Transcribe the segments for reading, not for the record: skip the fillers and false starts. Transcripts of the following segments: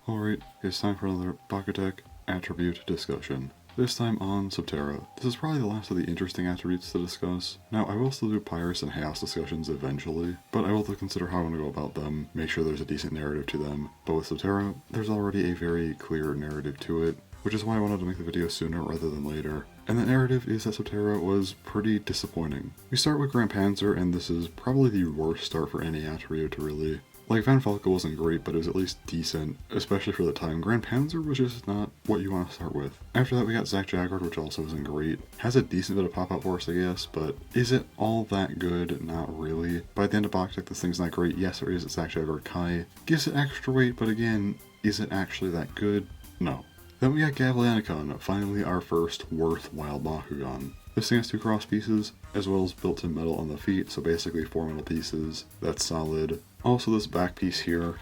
Alright, it's time for another BakuTech attribute discussion. This time on Subterra. This is probably the last of the interesting attributes to discuss. Now, I will still do Pyrus and Chaos discussions eventually, but I will have to consider how I want to go about them, make sure there's a decent narrative to them. But with Subterra, there's already a very clear narrative to it, which is why I wanted to make the video sooner rather than later. And the narrative is that Subterra was pretty disappointing. We start with Grand Panzer, and this is probably the worst start for any attribute, really. Like, Van Falco wasn't great, but it was at least decent, especially for the time. Grand Panzer was just not what you want to start with. After that, we got Zack Jaguar, which also isn't great. Has a decent bit of pop-out force, I guess, but is it all that good? Not really. By the end of BakuTech, this thing's not great. Yes, there is Zack Jaguar Kai. Gives it extra weight, but again, is it actually that good? No. Then we got Gavlanicon, finally our first worthwhile Bakugan. This thing has 2 cross pieces, as well as built-in metal on the feet, so basically 4 metal pieces. That's solid. Also, this back piece here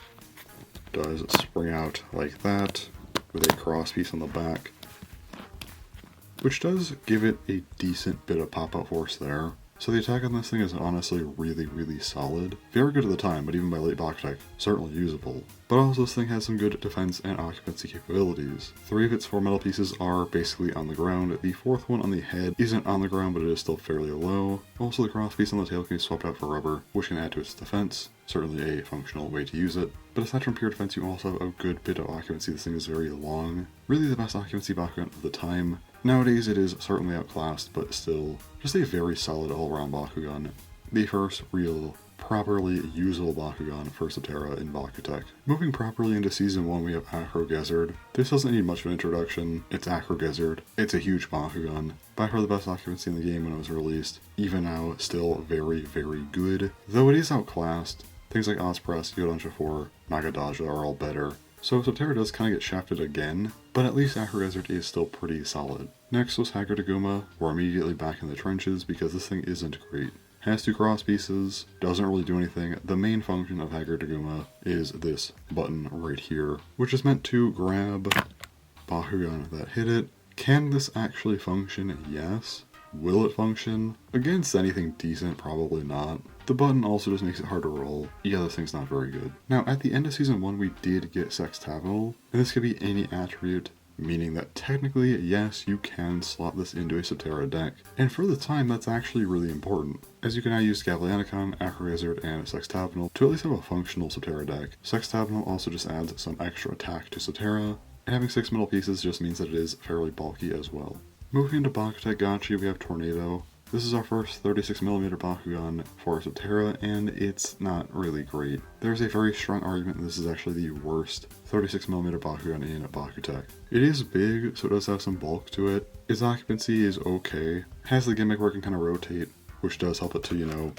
does spring out like that, with a cross piece on the back, which does give it a decent bit of pop-out force there. So the attack on this thing is honestly really solid. Very good at the time, but even by late BakuTech, certainly usable. But also this thing has some good defense and occupancy capabilities. 3 of its 4 metal pieces are basically on the ground. The 4th one on the head isn't on the ground, but it is still fairly low. Also, the cross piece on the tail can be swapped out for rubber, which can add to its defense. Certainly a functional way to use it. But aside from pure defense, you also have a good bit of occupancy. This thing is very long. Really the best occupancy Bakugan of the time. Nowadays it is certainly outclassed, but still just a very solid all-around Bakugan. The first real properly usable Bakugan for Subterra in BakuTech. Moving properly into Season 1, we have Acro Gizzard. This doesn't need much of an introduction. It's Acro Gizzard. It's a huge Bakugan. By far the best occupancy in the game when it was released. Even now, still very good. Though it is outclassed, things like Ozpress, Yodansha 4, Nagadaja are all better. So Subterra does kind of get shafted again, but at least Acro Gizzard is still pretty solid. Next was Hagridaguma. We're immediately back in the trenches because this thing isn't great. Has 2 cross pieces, doesn't really do anything. The main function of Hagridaguma is this button right here, which is meant to grab Bakugan that hit it. Can this actually function? Yes. Will it function? Against anything decent? Probably not. The button also just makes it hard to roll. Yeah, this thing's not very good. Now, at the end of Season 1, we did get Sextavinal, and this could be any attribute, meaning that technically, yes, you can slot this into a Subterra deck. And for the time, that's actually really important, as you can now use Gavlanicon, Acro Gizzard, and Sextavinal to at least have a functional Subterra deck. Sextavinal also just adds some extra attack to Subterra, and having 6 metal pieces just means that it is fairly bulky as well. Moving into BakuTech Gachi, we have Tornado. This is our first 36mm Bakugan for Subterra, and it's not really great. There's a very strong argument that this is actually the worst 36mm Bakugan in BakuTech. It is big, so it does have some bulk to it. Its occupancy is okay. Has the gimmick where it can kind of rotate, which does help it to, you know,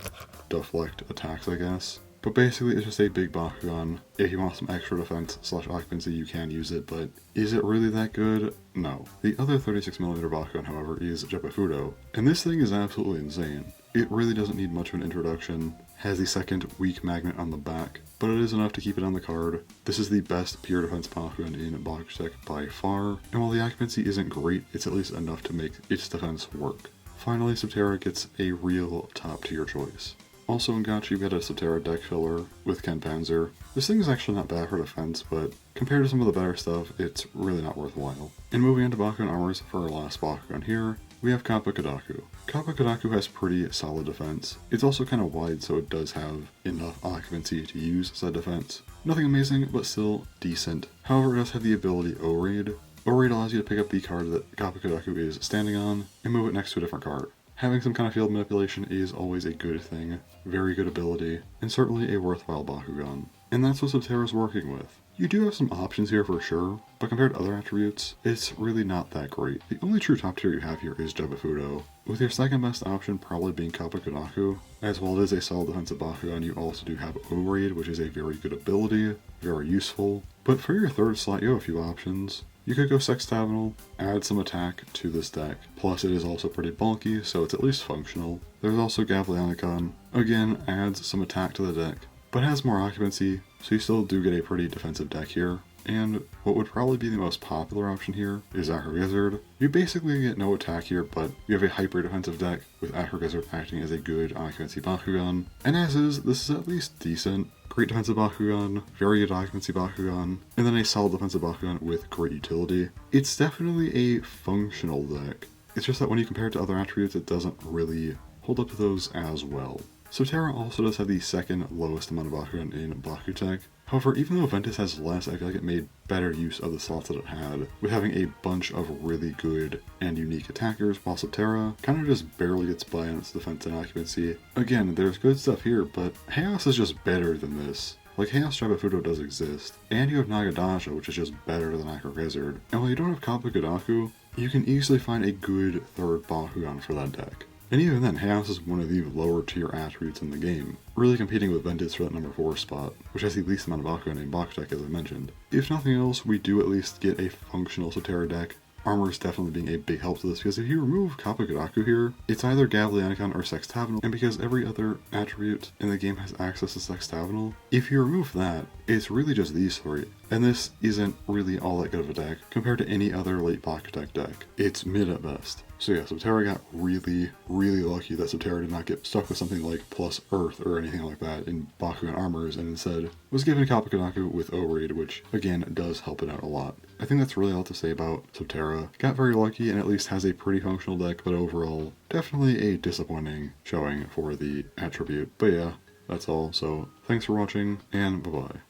deflect attacks, I guess. But basically, it's just a big Bakugan. If you want some extra defense / occupancy, you can use it, but is it really that good? No. The other 36mm Bakugan, however, is Jeppefudo, and this thing is absolutely insane. It really doesn't need much of an introduction. Has the second weak magnet on the back, but it is enough to keep it on the card. This is the best pure defense Bakugan in BakuTech by far, and while the occupancy isn't great, it's at least enough to make its defense work. Finally, Subterra gets a real top tier choice. Also in Gachi, we had a Subterra deck filler with Ken Panzer. This thing is actually not bad for defense, but compared to some of the better stuff, it's really not worthwhile. And moving into Bakugan armors for our last Bakugan here, we have Kappa Kodaku. Kappa Kodaku has pretty solid defense. It's also kind of wide, so it does have enough occupancy to use said defense. Nothing amazing, but still decent. However, it does have the ability O-Raid. O-Raid allows you to pick up the card that Kappa Kodaku is standing on and move it next to a different card. Having some kind of field manipulation is always a good thing, very good ability, and certainly a worthwhile Bakugan. And that's what Subterra's working with. You do have some options here for sure, but compared to other attributes, it's really not that great. The only true top tier you have here is Jeppefudo, with your second best option probably being Kappa Kodaku. As while it is a solid defensive Bakugan, you also do have O-Raid, which is a very good ability, very useful. But for your third slot, you have a few options. You could go Sextavinal, add some attack to this deck, plus it is also pretty bulky, so it's at least functional. There's also Gavlanicon, again adds some attack to the deck, but has more occupancy, so you still do get a pretty defensive deck here. and what would probably be the most popular option here is Acro Gizzard. You basically get no attack here, but you have a hyper defensive deck with Acro Gizzard acting as a good occupancy Bakugan, and as is, this is at least decent. Great defensive Bakugan, very good occupancy Bakugan, and then a solid defensive Bakugan with great utility. It's definitely a functional deck. It's just that when you compare it to other attributes, it doesn't really hold up to those as well. Subterra also does have the second lowest amount of Bakugan in BakuTech. However, even though Ventus has less, I feel like it made better use of the slots that it had, with having a bunch of really good and unique attackers, while Subterra kind of just barely gets by on its defense and occupancy. Again, there's good stuff here, but Chaos is just better than this. Like, Chaos Jabufuto does exist, and you have Nagadaja, which is just better than Acro Gizzard. And while you don't have Kappa you can easily find a good third Bakugan for that deck. And even then, Chaos is one of the lower tier attributes in the game, really competing with Ventus for that number 4 spot, which has the least amount of Bakugan in BakuTech as I mentioned. If nothing else, we do at least get a functional Subterra deck. Armor is definitely being a big help to this, because if you remove Kappa here, it's either Gavleonicon or Sextavinal, and because every other attribute in the game has access to Sextavinal, if you remove that, it's really just these three. And this isn't really all that good of a deck compared to any other late BakuTech deck. It's mid at best. So yeah, Subterra got really lucky that Subterra did not get stuck with something like plus Earth or anything like that in Bakugan armors, and instead was given Kappa with O-Raid, which again does help it out a lot. I think that's really all to say about Subterra. Got very lucky and at least has a pretty functional deck, but overall, definitely a disappointing showing for the attribute. But yeah, that's all. So thanks for watching, and bye-bye.